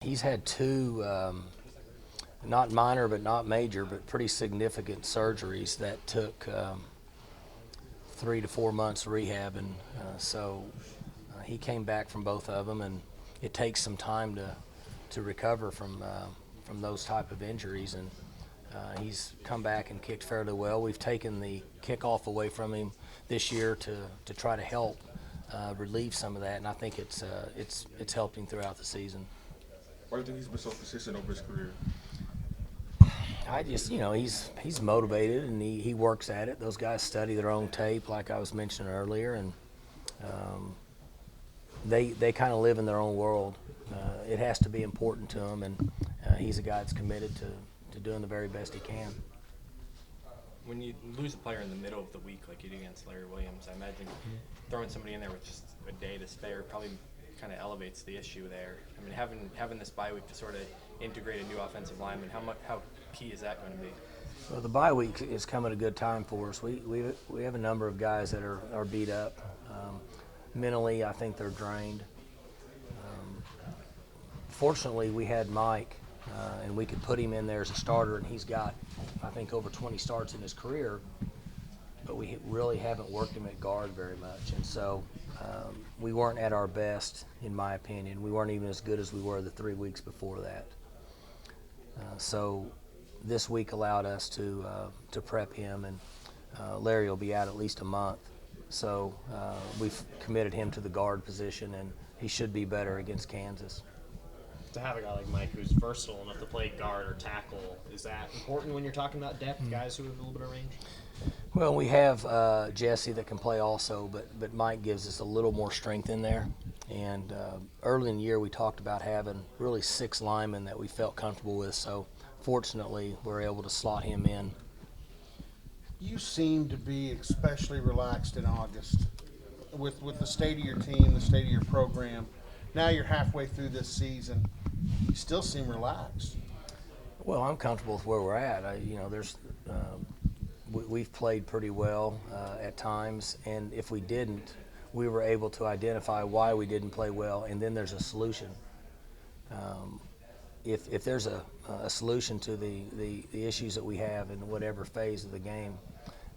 He's had two, not minor but not major, but pretty significant surgeries that took 3 to 4 months rehab, and he came back from both of them, and it takes some time to recover from those type of injuries, and he's come back and kicked fairly well. We've taken the kickoff away from him this year to try to help relieve some of that, and I think it's helped him throughout the season. Why do you think he's been so consistent over his career? I just, he's motivated and he works at it. Those guys study their own tape, like I was mentioning earlier, and they kind of live in their own world. It has to be important to them, and he's a guy that's committed to doing the very best he can. When you lose a player in the middle of the week like you do against Larry Williams, I imagine throwing somebody in there with just a day to spare probably kind of elevates the issue there. I mean, having this bye week to sort of integrate a new offensive lineman, how key is that going to be? Well, the bye week is coming at a good time for us. We have a number of guys that are beat up. Mentally, I think they're drained. Fortunately, we had Mike, and we could put him in there as a starter, and he's got, I think, over 20 starts in his career, but we really haven't worked him at guard very much, and so we weren't at our best, in my opinion. We weren't even as good as we were the 3 weeks before that. So this week allowed us to prep him, and Larry will be out at least a month. So we've committed him to the guard position, and he should be better against Kansas. To have a guy like Mike who's versatile enough to play guard or tackle, is that important when you're talking about depth, guys who have a little bit of range? Well, we have Jesse that can play also, but Mike gives us a little more strength in there. And early in the year we talked about having really 6 linemen that we felt comfortable with, so fortunately we're able to slot him in. You seem to be especially relaxed in August with the state of your team, the state of your program. Now you're halfway through this season. You still seem relaxed. Well, I'm comfortable with where we're at. We've played pretty well at times, and if we didn't, we were able to identify why we didn't play well, and then there's a solution. If there's a solution to the issues that we have in whatever phase of the game,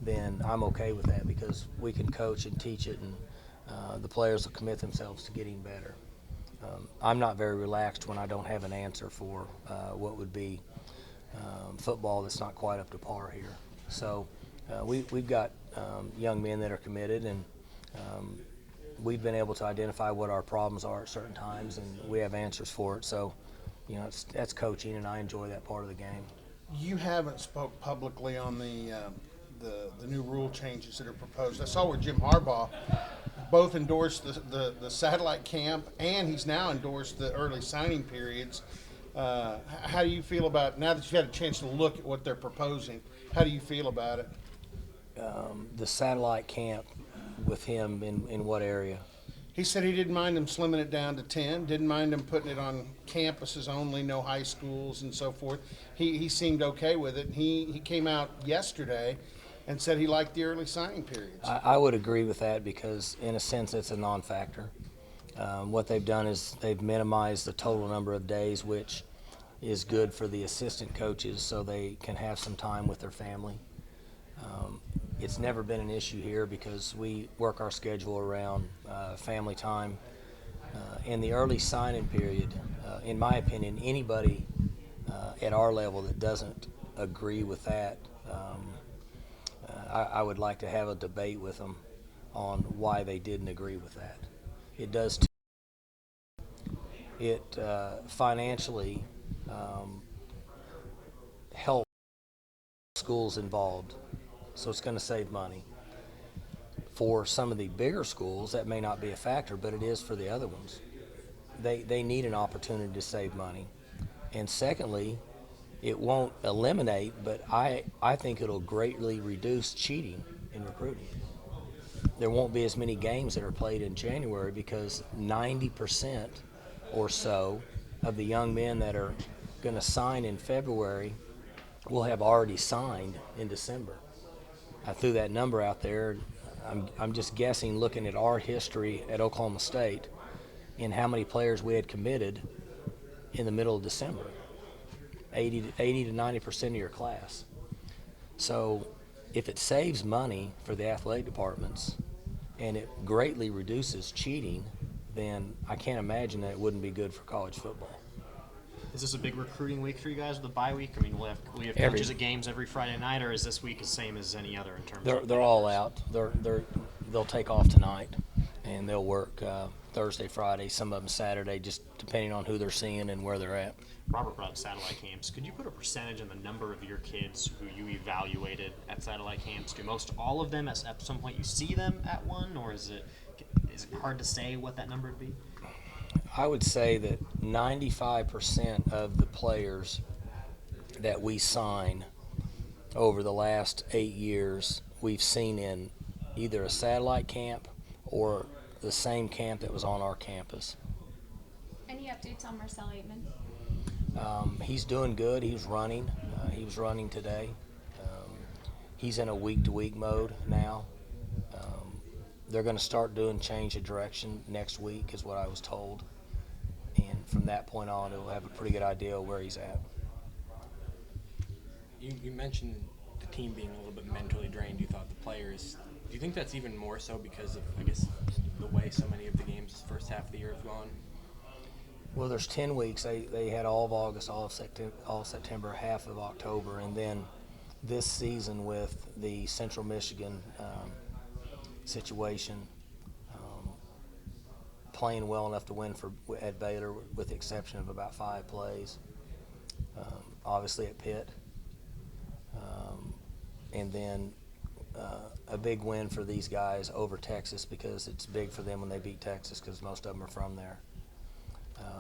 then I'm okay with that because we can coach and teach it, and the players will commit themselves to getting better. I'm not very relaxed when I don't have an answer for what would be football that's not quite up to par here. So we've got young men that are committed, and we've been able to identify what our problems are at certain times, and we have answers for it. So, that's coaching, and I enjoy that part of the game. You haven't spoke publicly on the new rule changes that are proposed. I saw where Jim Harbaugh both endorsed the satellite camp, and he's now endorsed the early signing periods. How do you feel about, now that you've had a chance to look at what they're proposing, how do you feel about it? The satellite camp with him in what area? He said he didn't mind them slimming it down to 10, didn't mind them putting it on campuses only, no high schools and so forth. He seemed okay with it. He came out yesterday and said he liked the early signing periods. I would agree with that because, in a sense, it's a non-factor. What they've done is they've minimized the total number of days, which is good for the assistant coaches so they can have some time with their family. It's never been an issue here because we work our schedule around family time. In the early signing period, in my opinion, anybody at our level that doesn't agree with that, I would like to have a debate with them on why they didn't agree with that. It does. It financially helps schools involved, so it's going to save money. For some of the bigger schools, that may not be a factor, but it is for the other ones. They need an opportunity to save money. And secondly, it won't eliminate, but I think it'll greatly reduce cheating in recruiting. There won't be as many games that are played in January because 90% or so of the young men that are going to sign in February will have already signed in December. I threw that number out there. I'm just guessing, looking at our history at Oklahoma State and how many players we had committed. in the middle of December, 80 to 90% of your class. So if it saves money for the athletic departments and it greatly reduces cheating, then I can't imagine that it wouldn't be good for college football. Is this a big recruiting week for you guys with the bye week? I mean, we have Every- coaches at games every Friday night, or is this week the same as any other in terms They're of they're all out. They'll take off tonight, and they'll work Thursday, Friday, some of them Saturday, just depending on who they're seeing and where they're at. Robert brought up satellite camps. Could you put a percentage on the number of your kids who you evaluated at satellite camps? Do most all of them at some point you see them at one, or is it hard to say what that number would be? I would say that 95% of the players that we sign over the last 8 years, we've seen in either a satellite camp or the same camp that was on our campus. Any updates on Marcel Aitman? He's doing good. He was running. He was running today. He's in a week-to-week mode now. They're going to start doing change of direction next week is what I was told. And from that point on, he'll have a pretty good idea of where he's at. You mentioned the team being a little bit mentally drained. You thought the players. Do you think that's even more so because of, I guess, the way so many of the games this first half of the year have gone? Well, there's 10 weeks. They had all of August, all of September, half of October, and then this season with the Central Michigan situation, playing well enough to win at Baylor, with the exception of about 5 plays. Obviously at Pitt, and then a big win for these guys over Texas because it's big for them when they beat Texas because most of them are from there.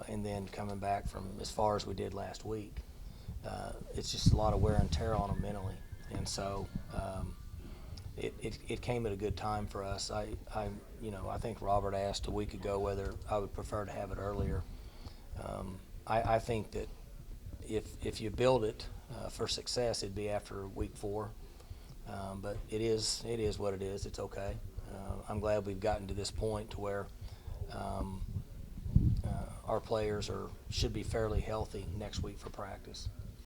And then coming back from as far as we did last week, it's just a lot of wear and tear on them mentally. And so it came at a good time for us. I think Robert asked a week ago whether I would prefer to have it earlier. I think that if you build it for success, it'd be after week 4. But it is what it is. It's okay. I'm glad we've gotten to this point to where our players should be fairly healthy next week for practice.